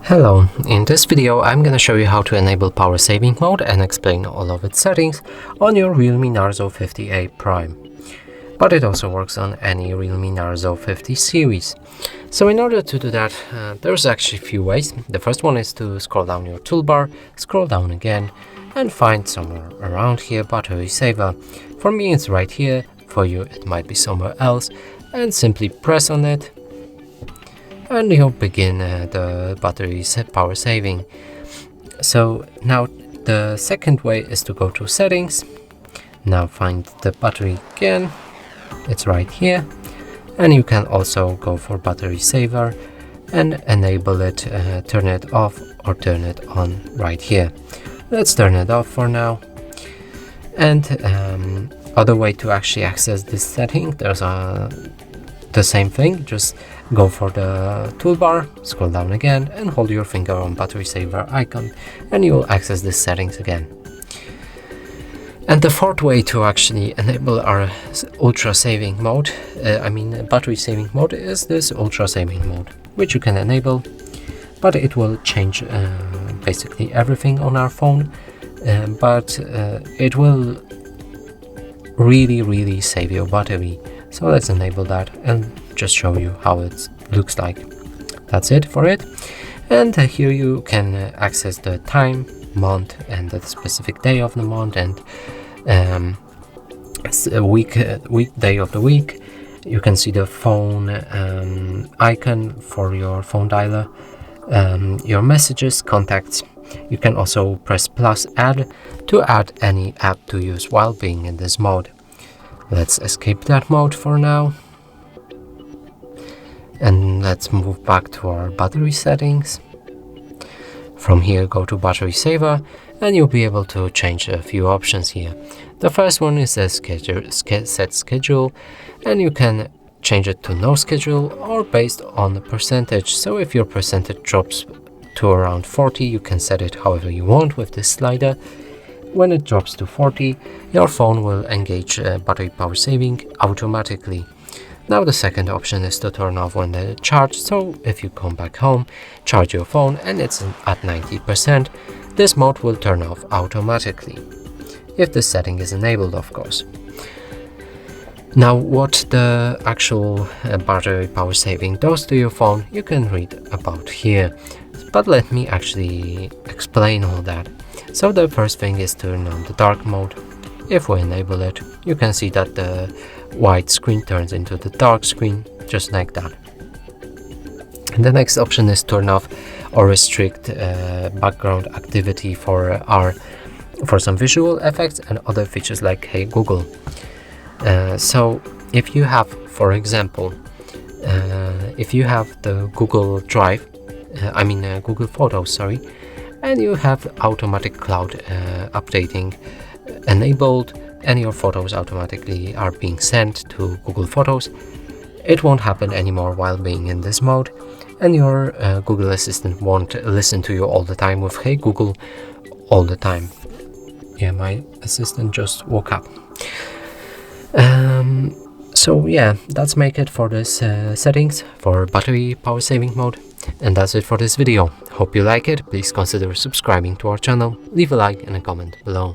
Hello, in this video I'm gonna show you how to enable power saving mode and explain all of its settings on your Realme Narzo 50A Prime. But it also works on any Realme Narzo 50 series. So in order to do that, there's actually a few ways. The first one is to scroll down your toolbar, scroll down again, and find somewhere around here battery saver. For me it's right here, for you it might be somewhere else, and simply press on it. And you'll begin the battery power saving. So now the second way is to go to settings. Now find the battery again, it's right here, and you can also go for battery saver and enable it, turn it off or turn it on right here. Let's turn it off for now. And other way to actually access this setting, there's the same thing, just go for the toolbar, scroll down again and hold your finger on battery saver icon and you will access these settings again. And the fourth way to actually enable our ultra saving mode, battery saving mode, is this ultra saving mode, which you can enable, but it will change basically everything on our phone, but it will really save your battery. So let's enable that and just show you how it looks like. That's it for it. And here you can access the time, month, and the specific day of the month, and weekday of the week. You can see the phone icon for your phone dialer, your messages, contacts. You can also press plus add to add any app to use while being in this mode. Let's escape that mode for now. And let's move back to our battery settings. From here, go to battery saver and you'll be able to change a few options here. The first one is the set schedule, and you can change it to no schedule or based on the percentage. So if your percentage drops to around 40, you can set it however you want with this slider. When it drops to 40, your phone will engage battery power saving automatically. Now the second option is to turn off when they charge, so if you come back home, charge your phone and it's at 90%, this mode will turn off automatically, if the setting is enabled, of course. Now what the actual battery power saving does to your phone, you can read about here, but let me actually explain all that. So the first thing is turn on the dark mode. If we enable it, you can see that the white screen turns into the dark screen, just like that. And the next option is turn off or restrict background activity for some visual effects and other features like Hey Google. So if you have, for example, if you have the Google Drive, Google Photos, sorry, and you have automatic cloud updating enabled and your photos automatically are being sent to Google Photos, it won't happen anymore while being in this mode, and your Google Assistant won't listen to you all the time with Hey Google all the time. Yeah, my assistant just woke up. So yeah, that's make it for this settings for battery power saving mode. And that's it for this video. Hope you like it. Please consider subscribing to our channel, leave a like and a comment below.